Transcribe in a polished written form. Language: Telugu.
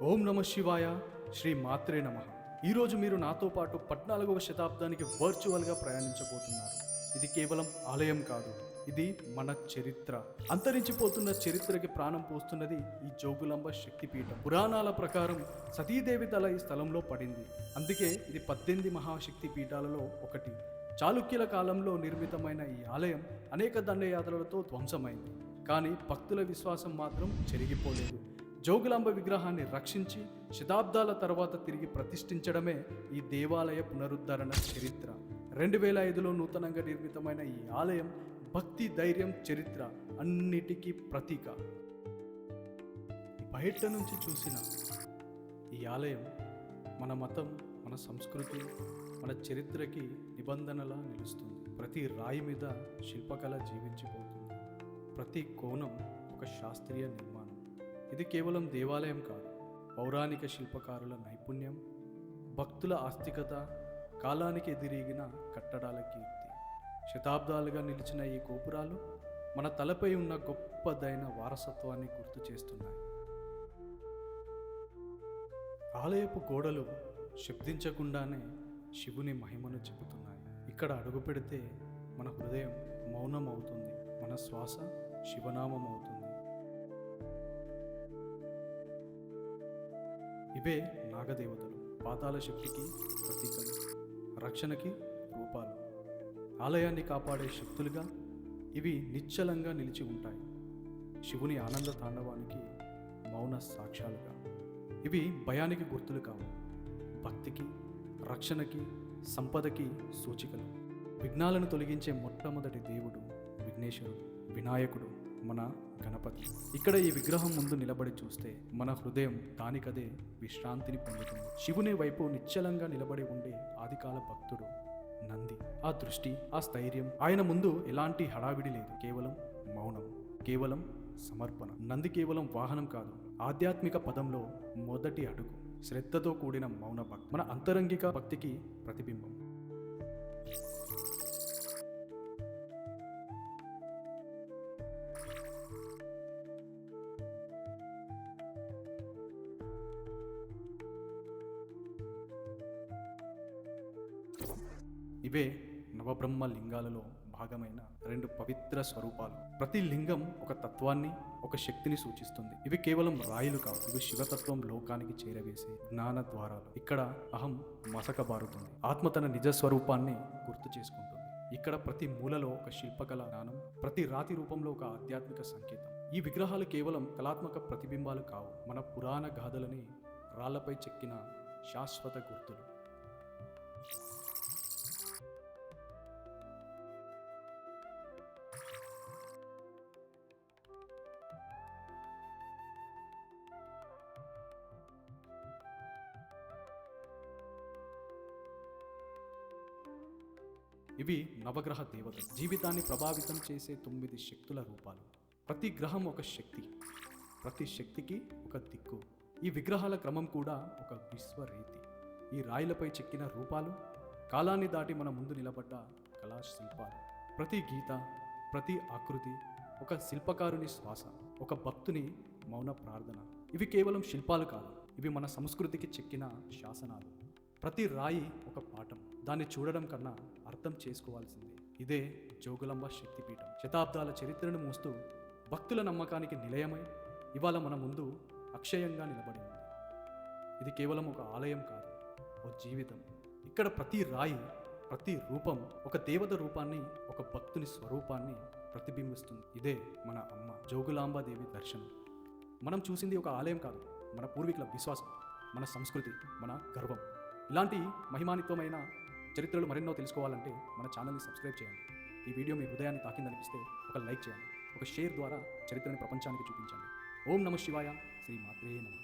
ఓం నమ శివాయ, శ్రీ మాత్రే నమ. ఈరోజు మీరు నాతో పాటు 14వ శతాబ్దానికి వర్చువల్గా ప్రయాణించబోతున్నారు. ఇది కేవలం ఆలయం కాదు, ఇది మన చరిత్ర. అంతరించిపోతున్న చరిత్రకి ప్రాణం పోస్తున్నది ఈ జోగులాంబ శక్తిపీఠం. పురాణాల ప్రకారం సతీదేవి తల ఈ స్థలంలో పడింది. అందుకే ఇది 18 మహాశక్తి పీఠాలలో ఒకటి. చాళుక్యుల కాలంలో నిర్మితమైన ఈ ఆలయం అనేక దండయాత్రలతో ధ్వంసమైంది. కానీ భక్తుల విశ్వాసం మాత్రం చెరిగిపోలేదు. జోగులాంబ విగ్రహాన్ని రక్షించి శతాబ్దాల తర్వాత తిరిగి ప్రతిష్ఠించడమే ఈ దేవాలయ పునరుద్ధరణ చరిత్ర. 2005లో నూతనంగా నిర్మితమైన ఈ ఆలయం భక్తి, ధైర్యం, చరిత్ర అన్నిటికీ ప్రతీక. బయట నుంచి చూసిన ఈ ఆలయం మన మతం, మన సంస్కృతి, మన చరిత్రకి నిబంధనలా నిలుస్తుంది. ప్రతి రాయి మీద శిల్పకళ జీవించిపోతుంది. ప్రతి కోణం ఒక శాస్త్రీయ నిర్మాణం. ఇది కేవలం దేవాలయం కాదు, పౌరాణిక శిల్పకారుల నైపుణ్యం, భక్తుల ఆస్తికత, కాలానికి ఎదిరిగిన కట్టడాల కీర్తి. శతాబ్దాలుగా నిలిచిన ఈ గోపురాలు మన తలపై ఉన్న గొప్పదైన వారసత్వాన్ని గుర్తు చేస్తున్నాయి. ఆలయపు గోడలు శబ్దించకుండానే శివుని మహిమను చెబుతున్నాయి. ఇక్కడ అడుగు పెడితే మన హృదయం మౌనం అవుతుంది, మన శ్వాస శివనామం అవుతుంది. ఇవే నాగదేవతలు, పాతాళ శక్తికి ప్రతీకలు, రక్షణకి రూపాలు. ఆలయాన్ని కాపాడే శక్తులుగా ఇవి నిశ్చలంగా నిలిచి ఉంటాయి. శివుని ఆనంద తాండవానికి మౌన సాక్ష్యాలుగా. ఇవి భయానికి గుర్తులు కావు, భక్తికి, రక్షణకి, సంపదకి సూచికలు. విఘ్నాలను తొలగించే మొట్టమొదటి దేవుడు విఘ్నేశ్వరుడు, వినాయకుడు, మన గణపతి. ఇక్కడ ఈ విగ్రహం ముందు నిలబడి చూస్తే మన హృదయం దానికదే విశ్రాంతిని పొందుతుంది. శివుని వైపు నిశ్చలంగా నిలబడి ఉండే ఆదికాల భక్తుడు నంది. ఆ దృష్టి, ఆ స్థైర్యం, ఆయన ముందు ఎలాంటి హడావిడి లేదు, కేవలం మౌనం, కేవలం సమర్పణ. నంది కేవలం వాహనం కాదు, ఆధ్యాత్మిక పదంలో మొదటి అడుగు, శ్రద్ధతో కూడిన మౌన భక్తి, మన అంతరంగిక భక్తికి ప్రతిబింబం. ఇవే నవబ్రహ్మ లింగాలలో భాగమైన 2 పవిత్ర స్వరూపాలు. ప్రతి లింగం ఒక తత్వాన్ని, ఒక శక్తిని సూచిస్తుంది. ఇవి కేవలం రాయిలు కావు, ఇవి శివతత్వం లోకానికి చేరవేసే జ్ఞాన ద్వారాలు. ఇక్కడ అహం మసకబారుతుంది, ఆత్మ తన నిజ స్వరూపాన్ని గుర్తు చేసుకుంటుంది. ఇక్కడ ప్రతి మూలలో ఒక శిల్పకళ జ్ఞానం, ప్రతి రాతి రూపంలో ఒక ఆధ్యాత్మిక సంకేతం. ఈ విగ్రహాలు కేవలం కళాత్మక ప్రతిబింబాలు కావు, మన పురాణ గాథలని రాళ్లపై చెక్కిన శాశ్వత గుర్తులు. ఇవి నవగ్రహ దేవతలు, జీవితాన్ని ప్రభావితం చేసే 9 శక్తుల రూపాలు. ప్రతి గ్రహం ఒక శక్తి, ప్రతి శక్తికి ఒక దిక్కు. ఈ విగ్రహాల క్రమం కూడా ఒక విశ్వరీతి. ఈ రాయిలపై చెక్కిన రూపాలు కాలాన్ని దాటి మన ముందు నిలబడ్డ కళాశిల్పాలు. ప్రతి గీత, ప్రతి ఆకృతి ఒక శిల్పకారుని శ్వాస, ఒక భక్తుని మౌన ప్రార్థన. ఇవి కేవలం శిల్పాలు కాదు, ఇవి మన సంస్కృతికి చెక్కిన శాసనాలు. ప్రతి రాయి ఒక పాఠం, దాన్ని చూడడం కన్నా అర్థం చేసుకోవాల్సిందే. ఇదే జోగులాంబ శక్తిపీఠం. శతాబ్దాల చరిత్రను మోస్తూ భక్తుల నమ్మకానికి నిలయమై ఇవాళ మన ముందు అక్షయంగా నిలబడి ఉంది. ఇది కేవలం ఒక ఆలయం కాదు, ఓ జీవితం. ఇక్కడ ప్రతి రాయి, ప్రతి రూపం ఒక దేవత రూపాన్ని, ఒక భక్తుని స్వరూపాన్ని ప్రతిబింబిస్తుంది. ఇదే మన అమ్మ జోగులాంబాదేవి దర్శనం. మనం చూసింది ఒక ఆలయం కాదు, మన పూర్వీకుల విశ్వాసం, మన సంస్కృతి, మన గర్వం. ఇలాంటి మహిమానిత్వమైన చరిత్రలు మరెన్నో తెలుసుకోవాలంటే మన ఛానల్ని సబ్స్క్రైబ్ చేయండి. ఈ వీడియో మీ హృదయాన్ని తాకిందనిపిస్తే ఒక లైక్ చేయండి, ఒక షేర్ ద్వారా చరిత్రని ప్రపంచానికి చూపించండి. ఓం నమ శివాయ, శ్రీ మాత్రే నమః.